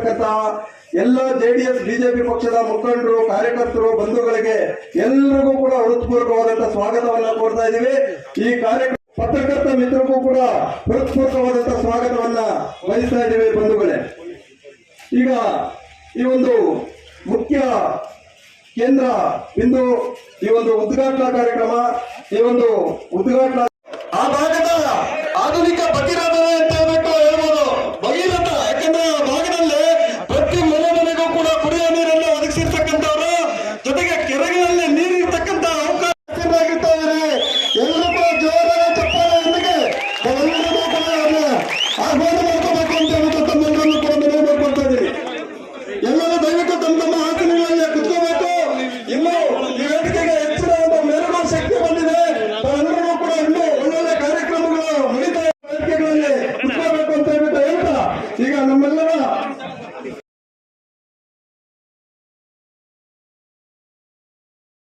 ಬಂದಿರತಕ್ಕಂತಹ ಎಲ್ಲ JDS BJP ಪಕ್ಷದ ಮುಖಂಡರು ಕಾರ್ಯಕರ್ತರು ಬಂಧುಗಳಿಗೆ ಎಲ್ಲರಿಗೂ ಕೂಡ ಹೃತ್ಪೂರ್ವಕವಾದಂತಹ ಸ್ವಾಗತವನ್ನ ಕೋರ್ತಾ ಇದ್ದೀವಿ. ಈ ಕಾರ್ಯಕ್ರಮ ಪತ್ರಕರ್ತ ಮಿತ್ರರಿಗೂ ಕೂಡ ಹೃತ್ಪೂರ್ವಕವಾದಂತಹ ಸ್ವಾಗತವನ್ನ ವಹಿಸ್ತಾ ಇದ್ದೀವಿ ಬಂಧುಗಳೇ. ಈಗ ಈ ಒಂದು ಮುಖ್ಯ ಕೇಂದ್ರ ಬಿಂದು ಈ ಒಂದು ಉದ್ಘಾಟನಾ ಕಾರ್ಯಕ್ರಮ, ಈ ಒಂದು ಉದ್ಘಾಟನಾ ಆ ಭಾಗದ ಆಧುನಿಕ ಭಗೀರಥ ಅಂತ ಹೇಳ್ಬಿಟ್ಟು ಹೇಳ್ಬೋದು. ಭಗೀರಥ ಯಾಕಂದ್ರೆ ಆ ಭಾಗದಲ್ಲಿ ಪ್ರತಿ ಮನೆಗೂ ಕೂಡ ಕುಡಿಯುವ ನೀರನ್ನು ಒದಗಿಸಿರ್ತಕ್ಕಂಥವ್ರು, ಜೊತೆಗೆ ಕೆರೆಗಳಲ್ಲಿ ನೀರು ಇರ್ತಕ್ಕಂಥ ಅವಕಾಶ ಆಗಿರ್ತಾ ಇದ್ದಾರೆ. ಎಲ್ಲರೂ ಕೂಡ ಜೋರಾದ ಚಪ್ಪಾಳೆಯೊಂದಿಗೆ ಎಲ್ಲರೂ ಕೂಡ ಆಹ್ವಾನ ಮಾಡ್ಕೋಬೇಕು ಅಂತ ಹೇಳ್ಬಿಟ್ಟು ತಮ್ಮೆಲ್ಲರನ್ನು ಕೂಡ ಮನವಿ ಮಾಡ್ಕೊಳ್ತಾ ಇದ್ದೀವಿ. ಎಲ್ಲರೂ ದಯವಿಟ್ಟು ತಮ್ಮ ತಮ್ಮ ಆಸನಗಳಲ್ಲಿ ಕುತ್ಕೋಬೇಕು. ಇನ್ನು ಈ ವೇದಿಕೆಗೆ ಹೆಚ್ಚಿನ ಒಂದು ಮೆರಗು ಶಕ್ತಿ ಬಂದಿದೆ. ಎಲ್ಲರೂ ಕೂಡ ಇನ್ನೂ ಒಳ್ಳೊಳ್ಳೆ ಕಾರ್ಯಕ್ರಮಗಳು ನಡೀತಾ ವೇದಿಕೆಗಳಲ್ಲಿ ಕುತ್ಕೋಬೇಕು ಅಂತ ಹೇಳ್ಬಿಟ್ಟು ಹೇಳ್ತಾ ಈಗ ನಮ್ಮೆಲ್ಲರ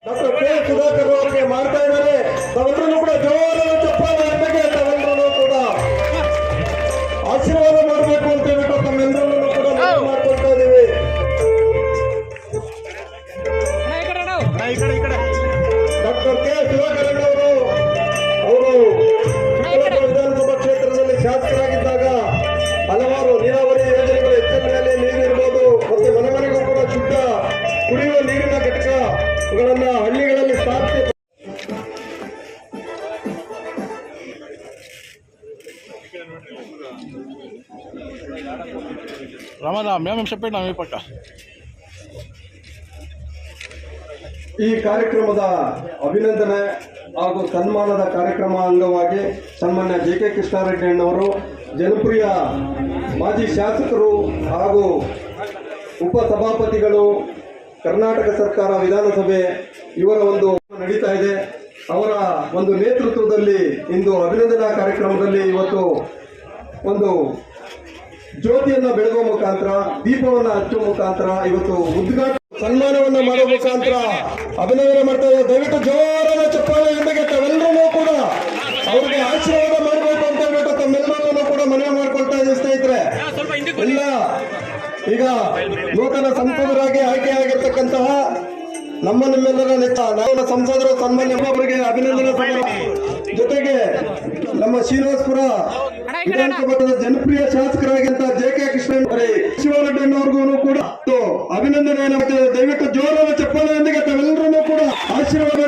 ಡಾಕ್ಟರ್ ಕೆ ಸುಧಾಕರ್ ಅವರಿಗೆ ಮಾಡ್ತಾ ಇದ್ದಾರೆ. ತಾವೆಲ್ಲರೂ ಕೂಡ ಜೋರಾದ ಚಪ್ಪಾಳೆ ಜೊತೆಗೆ ತಾವೆಲ್ಲರೂ ಕೂಡ ಆಶೀರ್ವಾದ ಮಾಡಬೇಕು ಅಂತ ಹೇಳ್ಬಿಟ್ಟು ತಮ್ಮೆಲ್ಲರನ್ನು ಕೂಡ ಮನವಿ ಮಾಡ್ಕೊಳ್ತಾ ಇದ್ದೀವಿ. ಡಾಕ್ಟರ್ ಕೆ ಸುಧಾಕರ್ ಅವರು ವಿಧಾನಸಭಾ ಕ್ಷೇತ್ರದಲ್ಲಿ ಶಾಸಕರಾಗಿದ್ದಾಗ ಹಲವಾರು ನೀರಾವರಿ ಯೋಜನೆಗಳು ಹೆಚ್ಚಿನಲ್ಲಿ ನೀರಿರ್ಬೋದು ಮತ್ತು ಮನೆ ಮನೆಗೂ ಕೂಡ ಶುದ್ಧ ಕುಡಿಯುವ ನೀರಿನ ಘಟಕಗಳನ್ನ ಹಳ್ಳಿಗಳಲ್ಲಿ ಸ್ಥಾಪಿಸಿ ಈ ಕಾರ್ಯಕ್ರಮದ ಅಭಿನಂದನೆ ಹಾಗೂ ಸನ್ಮಾನದ ಕಾರ್ಯಕ್ರಮ ಅಂಗವಾಗಿ ಸನ್ಮಾನ್ಯ ಜೆ.ಕೆ. ಕೃಷ್ಣಾರೆಡ್ಡಿ ಅಣ್ಣವರು, ಜನಪ್ರಿಯ ಮಾಜಿ ಶಾಸಕರು ಹಾಗೂ ಉಪಸಭಾಪತಿಗಳು, ಕರ್ನಾಟಕ ಸರ್ಕಾರ ವಿಧಾನಸಭೆ ಇವರ ಒಂದು ನಡೀತಾ ಇದೆ. ಅವರ ಒಂದು ನೇತೃತ್ವದಲ್ಲಿ ಇಂದು ಅಭಿನಂದನಾ ಕಾರ್ಯಕ್ರಮದಲ್ಲಿ ಇವತ್ತು ಒಂದು ಜ್ಯೋತಿಯನ್ನ ಬೆಳಗುವ ಮುಖಾಂತರ, ದೀಪವನ್ನ ಹಚ್ಚುವ ಮುಖಾಂತರ ಇವತ್ತು ಉದ್ಘಾಟನೆ ಸನ್ಮಾನವನ್ನ ಮಾಡುವ ಮುಖಾಂತರ ಅಭಿನಂದನೆ ಮಾಡ್ತಾ ಇದ್ದಾರೆ. ದಯವಿಟ್ಟು ಜೋರಾದ ಚಪ್ಪಾಳೆಯೊಂದಿಗೆ ತಾವೆಲ್ಲರೂ ಕೂಡ ಅವರಿಗೆ ಆಶೀರ್ವಾದ ಮಾಡಬೇಕು ಅಂತ ಹೇಳ್ಬಿಟ್ಟು ತಮ್ಮೆಲ್ಲರನ್ನು ಕೂಡ ಮನವಿ ಮಾಡ್ಕೊಳ್ತಾ ಇದ್ದೀವಿ ಸ್ನೇಹಿತರೆ. ಎಲ್ಲ ಈಗ ನೂತನ ಸಂಸದರಾಗಿ ಆಯ್ಕೆಯಾಗಿರ್ತಕ್ಕಂತಹ ನಮ್ಮೆಲ್ಲರ ನೆಚ್ಚಿನ ಸಂಸದರು ಸನ್ಮಾನ್ಯ ಅವರಿಗೆ ಅಭಿನಂದನೆ. ಜೊತೆಗೆ ನಮ್ಮ ಶ್ರೀನಿವಾಸಪುರ ವಿಧಾನಸಭಾದ ಜನಪ್ರಿಯ ಶಾಸಕರಾಗಿದ್ದ ಜೆ.ಕೆ. ಕೃಷ್ಣಾರೆಡ್ಡಿ ಅವ್ರಿಗೂ ಕೂಡ ಅಭಿನಂದನೆಯನ್ನು ಮಾಡ್ತೇವೆ. ದಯವಿಟ್ಟು ಜೋರಾದ ಚಪ್ಪಾಳೆಯೊಂದಿಗೆ ತಾವೆಲ್ಲರೂ ಕೂಡ ಆಶೀರ್ವಾದ.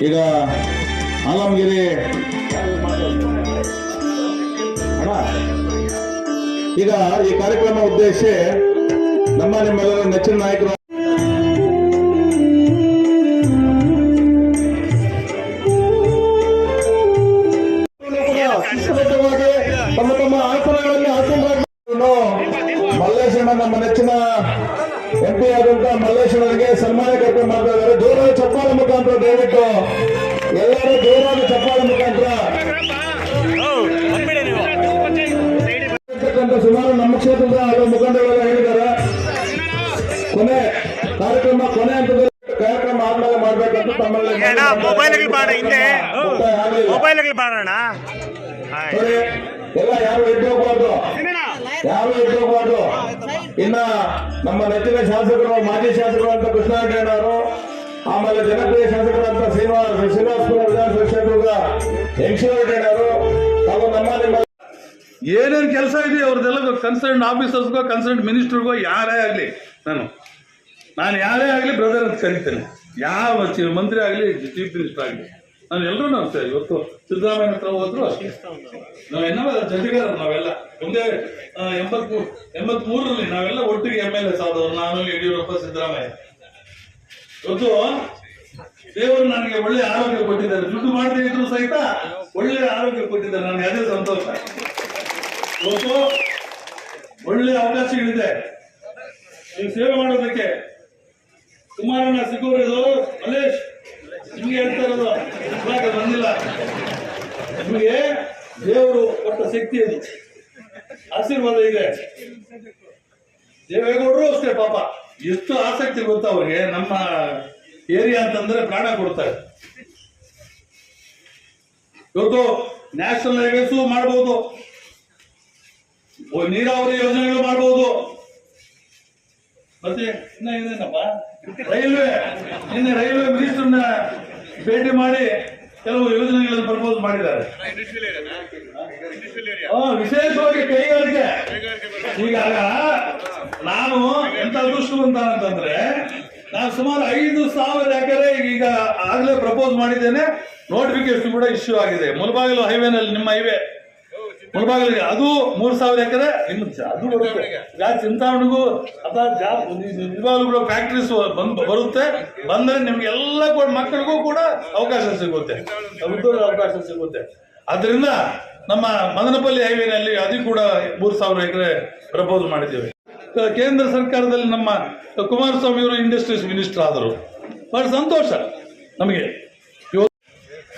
ಈಗ ಆಲಮಗಿರಿ ಈಗ ಈ ಕಾರ್ಯಕ್ರಮ ಉದ್ದೇಶಿಸಿ ನಿಮ್ಮೆಲ್ಲರ ನೆಚ್ಚಿನ ನಾಯಕರು ತಮ್ಮ ತಮ್ಮ ಆಸನಗಳಲ್ಲಿ ಮಲ್ಲೇಶಣ್ಣ, ನಮ್ಮ ನೆಚ್ಚಿನ MP ಆದಂತ ಮಲ್ಲೇಶ್ವರರಿಗೆ ಸನ್ಮಾನ ಕಾರ್ಯಕ್ರಮ ಮಾಡ್ತಾ ಇದ್ದಾರೆ. ಜೋರಾದ ಚಪ್ಪಾಳೆ ಮುಖಾಂತರ ದಯವಿಟ್ಟು ಎಲ್ಲರೂ ಜೋರಾದ ಚಪ್ಪಾಳೆ ಮುಖಾಂತರ ಸುಮಾರು ನಮ್ಮ ಕ್ಷೇತ್ರದ ಹಲವು ಮುಖಂಡಗಳೆಲ್ಲ ಹೇಳಿದ್ದಾರೆ. ಕೊನೆ ಹಂತದಲ್ಲಿ ಕಾರ್ಯಕ್ರಮ ಆದ್ಮೇಲೆ ಮಾಡ್ಬೇಕಂತ ತಮ್ಮಲ್ಲಿ ಎಲ್ಲ ಯಾರು ಎದ್ದೋಗ್ಬಾರ್ದು. ಇನ್ನ ನಮ್ಮ ನೆಚ್ಚಿನ ಶಾಸಕರು, ಮಾಜಿ ಶಾಸಕರು ಅಂತ ಕೃಷ್ಣಾರೆಡ್ಡಿ ಅವರು, ಆಮೇಲೆ ಜನಪ್ರಿಯ ಶಾಸಕರು ಅಂತ ಶ್ರೀನಿವಾಸಪುರ ವಿಧಾನಸಭಾ ಕ್ಷೇತ್ರದ ಯಂಕ್ಷರೆಡ್ಡಿ ಅವರು ಹಾಗೂ ನಿಮ್ಮ ಏನೇನು ಕೆಲಸ ಇದೆ ಅವ್ರದ್ದೆಲ್ಲ ಕನ್ಸರ್ನ್ ಆಫೀಸರ್ಸ್ಗೋ ಕನ್ಸರ್ನ್ ಮಿನಿಸ್ಟರ್ಗೋ ಯಾರೇ ಆಗಲಿ ನಾನು ಯಾರೇ ಆಗಲಿ ಬ್ರದರ್ ಅಂತ ಕರಿತೇನೆ. ಯಾವ ಮಂತ್ರಿ ಆಗಲಿ ಚೀಫ್ ಮಿನಿಸ್ಟರ್ ಆಗಲಿ ನಾನು ಎಲ್ಲರೂ ಅಷ್ಟೇ. ಇವತ್ತು ಸಿದ್ದರಾಮಯ್ಯ ಹತ್ರ ಹೋದ್ರು ನಾವೆಲ್ಲ ಜೊತೆಗಾರ, ನಾವೆಲ್ಲ ಒಂದೇ 83ರಲ್ಲಿ ನಾವೆಲ್ಲ ಒಟ್ಟಿಗೆ MLA ಆದವರು, ನಾನು, ಯಡಿಯೂರಪ್ಪ, ಸಿದ್ದರಾಮಯ್ಯ. ಇವತ್ತು ದೇವರು ನನಗೆ ಒಳ್ಳೆ ಆರೋಗ್ಯ ಕೊಟ್ಟಿದ್ದಾರೆ. ದುಡ್ಡು ಮಾಡದೇ ಇದ್ರು ಸಹಿತ ಒಳ್ಳೆ ಆರೋಗ್ಯ ಕೊಟ್ಟಿದ್ದಾರೆ. ನನಗೆ ಅದೇ ಸಂತೋಷ. ಇವತ್ತು ಒಳ್ಳೆ ಅವಕಾಶಗಳಿದೆ ನೀವು ಸೇವೆ ಮಾಡೋದಕ್ಕೆ. ಕುಮಾರಣ್ಣ ಸಿಗೋರು ಮಲ್ಲೇಶ್ ನಿಮ್ಗೆ ಹೇಳ್ತಾ ಇರೋದು ಬಂದಿಲ್ಲ. ನಿಮಗೆ ದೇವರು ಕೊಟ್ಟ ಶಕ್ತಿ ಅದು, ಆಶೀರ್ವಾದ ಇದೆ. ದೇವೇಗೌಡರು ಅಷ್ಟೇ ಪಾಪ ಎಷ್ಟು ಆಸಕ್ತಿ ಗೊತ್ತಾ ಅವ್ರಿಗೆ. ನಮ್ಮ ಏರಿಯಾ ಅಂತಂದ್ರೆ ಪ್ರಾಣ ಕೊಡ್ತಾರೆ. ಇವತ್ತು ನ್ಯಾಷನಲ್ ಹೈವೇಸು ಮಾಡಬಹುದು, ನೀರಾವರಿ ಯೋಜನೆಗಳು ಮಾಡಬಹುದು, ಮತ್ತೆ ಇನ್ನ ಏನೇನಪ್ಪ ರೈಲ್ವೆ, ನಿನ್ನೆ ರೈಲ್ವೆ ಮಿನಿಸ್ಟರ್ನ ಭೇಟಿ ಮಾಡಿ ಕೆಲವು ಯೋಜನೆಗಳನ್ನು ಪ್ರಪೋಸ್ ಮಾಡಿದ್ದಾರೆ. ವಿಶೇಷವಾಗಿ ಕೈಗಾರಿಕೆ. ಈಗ ನಾನು ಎಂತ ಅದೃಷ್ಟವಂತ ಅಂತಂದ್ರೆ, ನಾನು ಸುಮಾರು 5,000 ಎಕರೆ ಈಗ ಆಗ್ಲೇ ಪ್ರಪೋಸ್ ಮಾಡಿದ್ದೇನೆ. ನೋಟಿಫಿಕೇಶನ್ ಕೂಡ ಇಶ್ಯೂ ಆಗಿದೆ. ಮುಳಬಾಗಿಲು ಹೈವೇನಲ್ಲಿ, ನಿಮ್ಮ ಹೈವೇ ಮುಳಬಾಗಿಲಿಗೆ ಅದು 3,000 ಎಕರೆ ಇನ್ನು ಅದು ಬರುತ್ತೆ. ಚಿಂತಾಮಣಿಗೂ ಅಥವಾ ನಿಜವಾಗ್ಲೂ ಫ್ಯಾಕ್ಟ್ರೀಸ್ ಬರುತ್ತೆ. ಬಂದ್ರೆ ನಿಮ್ಗೆ ಎಲ್ಲ ಮಕ್ಕಳಿಗೂ ಕೂಡ ಅವಕಾಶ ಸಿಗುತ್ತೆ, ಉದ್ಯೋಗ ಅವಕಾಶ ಸಿಗುತ್ತೆ. ಆದ್ರಿಂದ ನಮ್ಮ ಮದನಪಲ್ಲಿ ಹೈವೇನಲ್ಲಿ ಅದು ಕೂಡ 3,000 ಎಕರೆ ಪ್ರಪೋಸ್ ಮಾಡಿದ್ದೇವೆ. ಕೇಂದ್ರ ಸರ್ಕಾರದಲ್ಲಿ ನಮ್ಮ ಕುಮಾರಸ್ವಾಮಿ ಅವರು ಇಂಡಸ್ಟ್ರೀಸ್ ಮಿನಿಸ್ಟರ್ ಆದರು. ಬಹಳ ಸಂತೋಷ ನಮಗೆ.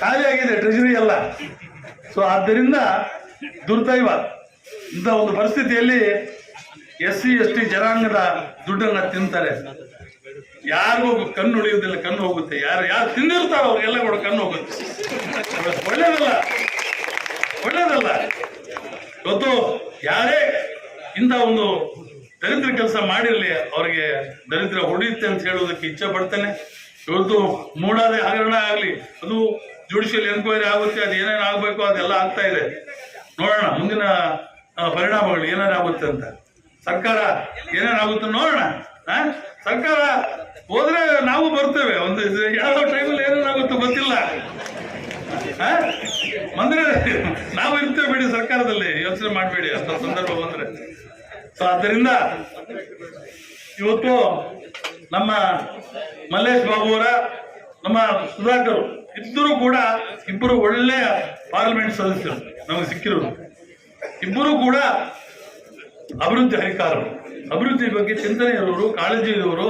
ಖಾಲಿ ಆಗಿದೆ ಟ್ರೆಜರಿ ಎಲ್ಲ. ಸೊ ಆದ್ದರಿಂದ ದುರ್ದೈವ ಇಂಥ ಒಂದು ಪರಿಸ್ಥಿತಿಯಲ್ಲಿ SC ST ಜನಾಂಗದ ದುಡ್ಡನ್ನ ತಿಂತಾರೆ. ಯಾರಿಗೂ ಕಣ್ಣು ಉಳಿಯುವುದಿಲ್ಲ, ಕಣ್ಣು ಹೋಗುತ್ತೆ. ಯಾರು ತಿಂದಿರ್ತಾರೋ ಅವ್ರಿಗೆಲ್ಲ ಕೂಡ ಕಣ್ಣು ಹೋಗುತ್ತೆ. ಒಳ್ಳೇದಲ್ಲ. ಇವತ್ತು ಯಾರೇ ಇಂಥ ಒಂದು ದರಿದ್ರ ಕೆಲಸ ಮಾಡಿರಲಿ, ಅವರಿಗೆ ದರಿದ್ರ ಹೊಡೆಯುತ್ತೆ ಅಂತ ಹೇಳೋದಕ್ಕೆ ಇಚ್ಛೆ ಪಡ್ತೇನೆ. ಇವತ್ತು ಮೂಡಾದೆ ಹಗರಣ ಆಗಲಿ, ಅದು ಜುಡಿಷಿಯಲ್ ಎನ್ಕ್ವೈರಿ ಆಗುತ್ತೆ, ಅದು ಏನೇನು ಆಗಬೇಕು ಅದೆಲ್ಲ ಆಗ್ತಾ ಇದೆ. ನೋಡೋಣ ಮುಂದಿನ ಪರಿಣಾಮಗಳು ಏನೇನಾಗುತ್ತೆ ಅಂತ. ಸರ್ಕಾರ ಏನೇನಾಗುತ್ತೆ ನೋಡೋಣ. ಸರ್ಕಾರ ಹೋದ್ರೆ ನಾವು ಬರ್ತೇವೆ. ಒಂದು ಯಾವ ಟೈಮಲ್ಲಿ ಏನೇನಾಗುತ್ತೋ ಗೊತ್ತಿಲ್ಲ. ಬಂದ್ರೆ ನಾವು ಇರ್ತೇವೆ, ಬಿಡಿ ಸರ್ಕಾರದಲ್ಲಿ, ಯೋಚನೆ ಮಾಡಬೇಡಿ ಅಂತ ಸಂದರ್ಭ ಬಂದ್ರೆ. ಸೊ ಆದ್ದರಿಂದ ಇವತ್ತು ನಮ್ಮ ಮಲ್ಲೇಶ್ ಬಾಬು ಅವರ, ನಮ್ಮ ಸುಧಾಕರ್ ಇಬ್ಬರು ಕೂಡ ಇಬ್ಬರು ಒಳ್ಳೆಯ ಪಾರ್ಲಿಮೆಂಟ್ ಸದಸ್ಯರು ನಮಗೆ ಸಿಕ್ಕಿರೋರು. ಇಬ್ಬರು ಕೂಡ ಅಭಿವೃದ್ಧಿ ಹರಿಕಾರರು, ಅಭಿವೃದ್ಧಿ ಬಗ್ಗೆ ಚಿಂತನೆ ಇರೋರು, ಕಾಳಜಿ ಇರೋರು.